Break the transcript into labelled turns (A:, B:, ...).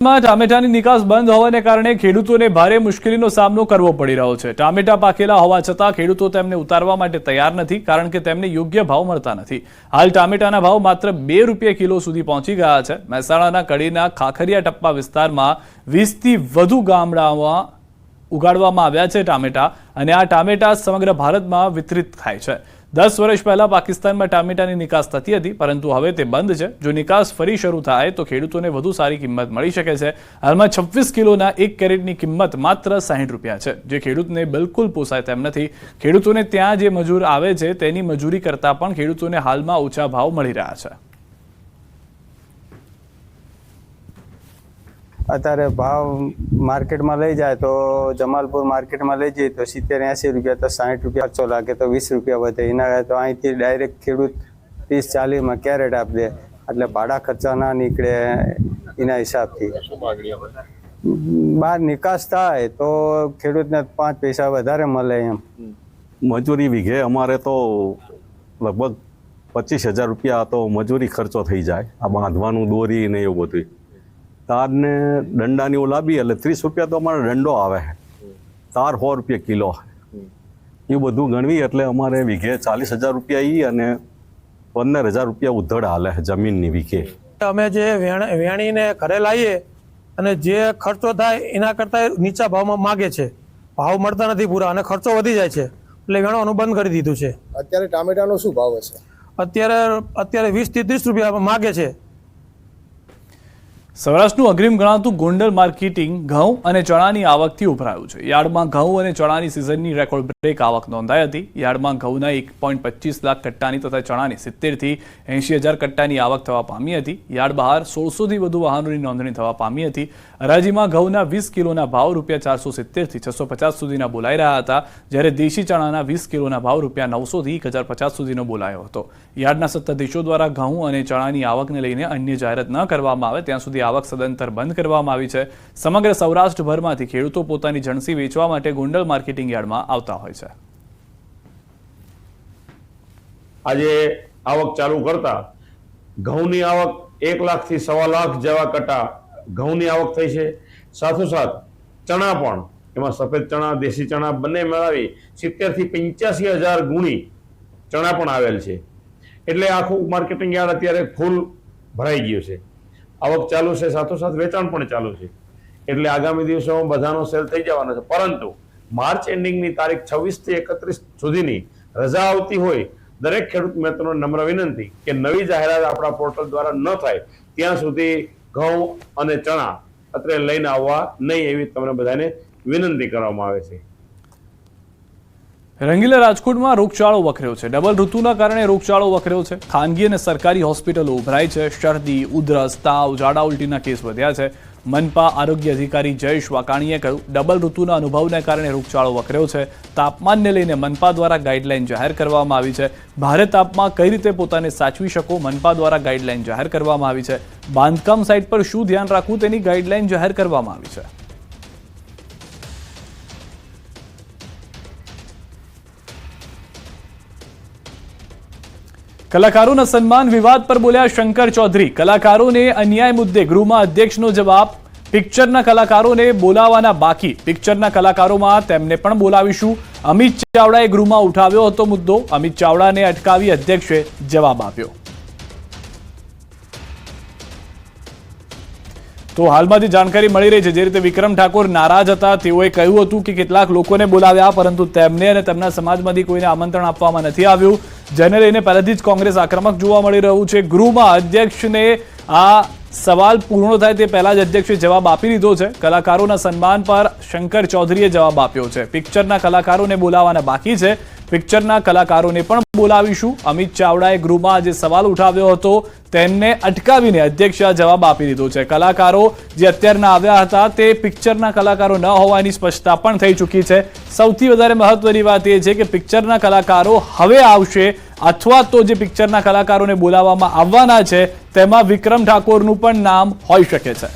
A: ટામેટાની નિકાસ બંધ હોવાને કારણે ખેડૂતોને ભારે મુશ્કેલીનો સામનો કરવો પડી રહ્યો છે। ટામેટા પાકેલા હોવા છતાં ખેડૂતો તેમને ઉતારવા માટે તૈયાર નથી, કારણ કે તેમને યોગ્ય ભાવ મળતા નથી। હાલ ટામેટાના ભાવ માત્ર 2 રૂપિયા કિલો સુધી પહોંચી ગયા છે। મહેસાણાના કડીના ખાખરિયા ટપ્પા વિસ્તારમાં 20થી વધુ ગામડાઓમાં ઉગાડવામાં આવ્યા છે ટામેટા, અને આ ટામેટા સમગ્ર ભારતમાં વિતરિત થાય છે। 10 વર્ષ પહેલા પાકિસ્તાનમાં ટામેટાની નિકાસ થતી હતી, પરંતુ હવે તે બંધ છે। જો નિકાસ ફરી શરૂ થાય તો ખેડૂતોને વધુ સારી કિંમત મળી શકે છે। હાલમાં 26 કિલોના 1 કેરેટની કિંમત માત્ર 60 રૂપિયા છે, જે ખેડૂતને બિલકુલ પોસાય તેમ નથી। ખેડૂતોને ત્યાં જે મજૂર આવે છે તેની મજૂરી કરતાં પણ ખેડૂતોને હાલમાં ઓછા ભાવ મળી રહ્યા છે।
B: અત્યારે ભાવ માર્કેટમાં લઈ જાય તો જમાલપુર માર્કેટમાં લઈ જઈએ તો 70-80 રૂપિયા, તો 60 રૂપિયા ખર્ચો લાગે તો 20 રૂપિયા વધે। એના તો અહીંથી ડાયરેક્ટ ખેડૂત 30-40માં કેરેટ આપી દે, એટલે ભાડા ખર્ચા ના નીકળે એના હિસાબથી। બહાર નિકાસ થાય તો ખેડૂતને 5 પૈસા વધારે મળે એમ।
C: મજૂરી વીઘે અમારે તો લગભગ 25,000 રૂપિયા તો મજૂરી ખર્ચો થઈ જાય, આ બાંધવાનું દોરી ને એવું બધું। તાર ને દંડાની ઓ લાવી એટલે 30 રૂપિયા તો અમારે દંડો આવે છે, તાર 100 રૂપિયા કિલો, એ બધું ગણવી એટલે અમારે વીઘે 40,000 રૂપિયા ઈ અને 15,000 રૂપિયા ઉધડ હાલે જમીનની વીઘે।
D: અમે જે વેણીને ઘરે લાવીએ અને જે ખર્ચો થાય એના કરતાં નીચા ભાવમાં માગે છે, ભાવ મળતા નથી પૂરા અને ખર્ચો વધી જાય છે, એટલે વેણવાનું બંધ કરી દીધું છે।
E: અત્યારે ટામેટાનો શું ભાવ હશે?
D: અત્યારે 20થી 30 રૂપિયા માગે છે।
A: સૌરાષ્ટ્રનું અગ્રીમ ગણાતું ગોંડલ માર્કેટિંગ ઘઉં અને ચણાની આવકથી ઉભરાયું છે। યાર્ડમાં ઘઉં અને ચણાની સિઝનની રેકોર્ડ બ્રેક આવક નોંધાઈ હતી। યાર્ડમાં ઘઉંના 1.25 લાખ કટ્ટાની તથા ચણાની 70થી 80,000 કટ્ટાની આવક થવા પામી હતી। યાર્ડ બહાર 1600થી વધુ વાહનોની નોંધણી થવા પામી હતી। હરાજીમાં ઘઉંના 20 કિલોના ભાવ ₹470થી 650 સુધીના બોલાઈ રહ્યા હતા, જ્યારે દેશી ચણાના 20 કિલોના ભાવ ₹900થી 1050 સુધીનો બોલાયો હતો। યાર્ડના સત્તાધીશો દ્વારા ઘઉં અને ચણાની આવકને લઈને અન્ય જાહેરાત ન કરવામાં આવે ત્યાં સુધી આવક સદંતર બંધ કરવામાં આવી છે। સમગ્ર સૌરાષ્ટ્રભરમાંથી ખેડૂતો પોતાની જણસી વેચવા માટે ગોંડલ માર્કેટિંગ યાર્ડમાં આવતા હોય છે।
F: આજે આવક ચાલુ કરતા ઘઉંની આવક 1 લાખથી 1.25 લાખ જેવા કટ્ટા ઘઉંની આવક થઈ છે। સાથોસાથ ચણા પણ, એમાં સફેદ ચણા દેશી ચણા બંને મેળવી 70થી 85,000 ગુણી ચણા પણ આવેલ છે, એટલે આખું માર્કેટિંગ યાર્ડ અત્યારે ફૂલ ભરાઈ ગયું છે। આવક ચાલુ છે, સાથોસાથ વેચાણ પણ ચાલુ છે, એટલે આગામી દિવસોમાં બધાનો સેલ થઈ જવાનો છે। પરંતુ માર્ચ એન્ડિંગની તારીખ 26 થી 31 સુધીની રજા આવતી હોય દરેક ખેડૂત મિત્રોને નમ્ર વિનંતી કે નવી જાહેરાત આપણા પોર્ટલ દ્વારા ન થાય ત્યાં સુધી ઘઉં અને ચણા અત્રે લઈને આવવા નહીં, એવી તમને બધાને વિનંતી કરવામાં આવે છે।
A: રંગીલા રાજકોટમાં રોગચાળો વકર્યો છે। ડબલ ઋતુના કારણે રોગચાળો વકર્યો છે। ખાનગી અને સરકારી હોસ્પિટલો ઉભરાઈ છે। શરદી, ઉધરસ, તાવ, ઝાડા ઉલટીના કેસ વધ્યા છે। મનપા આરોગ્ય અધિકારી જયેશ વાકાણીએ કહ્યું, ડબલ ઋતુના અનુભવને કારણે રોગચાળો વકર્યો છે। તાપમાનને લઈને મનપા દ્વારા ગાઈડલાઈન જાહેર કરવામાં આવી છે। ભારે તાપમાં કઈ રીતે પોતાને સાચવી શકો, મનપા દ્વારા ગાઈડલાઈન જાહેર કરવામાં આવી છે। બાંધકામ સાઇટ પર શું ધ્યાન રાખવું તેની ગાઈડલાઈન જાહેર કરવામાં આવી છે। કલાકારોના સન્માન વિવાદ પર બોલ્યા શંકર ચૌધરી। કલાકારોને અન્યાય મુદ્દે ગૃહમાં અધ્યક્ષનો જવાબ। પિક્ચરના કલાકારોને બોલાવવાના બાકી, પિક્ચરના કલાકારોમાં તેમને પણ બોલાવીશું। અમિત ચાવડાએ ગૃહમાં ઉઠાવ્યો હતો મુદ્દો। અમિત ચાવડાને અટકાવી અધ્યક્ષે જવાબ આપ્યો। તો હાલમાંથી જાણકારી મળી રહી છે, જે રીતે વિક્રમ ઠાકોર નારાજ હતા, તેઓએ કહ્યું હતું કે કેટલાક લોકોને બોલાવ્યા, પરંતુ તેમને અને તેમના સમાજમાંથી કોઈને આમંત્રણ આપવામાં નથી આવ્યું, જેને લઈને પહેલેથી જ કોંગ્રેસ આક્રમક જોવા મળી રહ્યું છે। ગૃહમાં અધ્યક્ષને આ સવાલ પૂર્ણ થાય તે પહેલા જ અધ્યક્ષે જવાબ આપી દીધો છે। કલાકારોના સન્માન પર શંકર ચૌધરીએ જવાબ આપ્યો છે। પિક્ચરના કલાકારોને બોલાવવાના બાકી છે, પિક્ચરના કલાકારોને પણ બોલાવીશું। અમિત ચાવડાએ ગૃહમાં જે સવાલ ઉઠાવ્યો હતો તેમને અટકાવીને અધ્યક્ષે આ જવાબ આપી દીધો છે। કલાકારો જે અત્યારના આવ્યા હતા તે પિક્ચરના કલાકારો ન હોવાની સ્પષ્ટતા પણ થઈ ચૂકી છે। સૌથી વધારે મહત્વની વાત એ છે કે પિક્ચરના કલાકારો હવે આવશે, અથવા તો જે પિક્ચરના કલાકારોને બોલાવવામાં આવવાના છે તેમાં વિક્રમ ઠાકોરનું પણ નામ હોઈ શકે છે।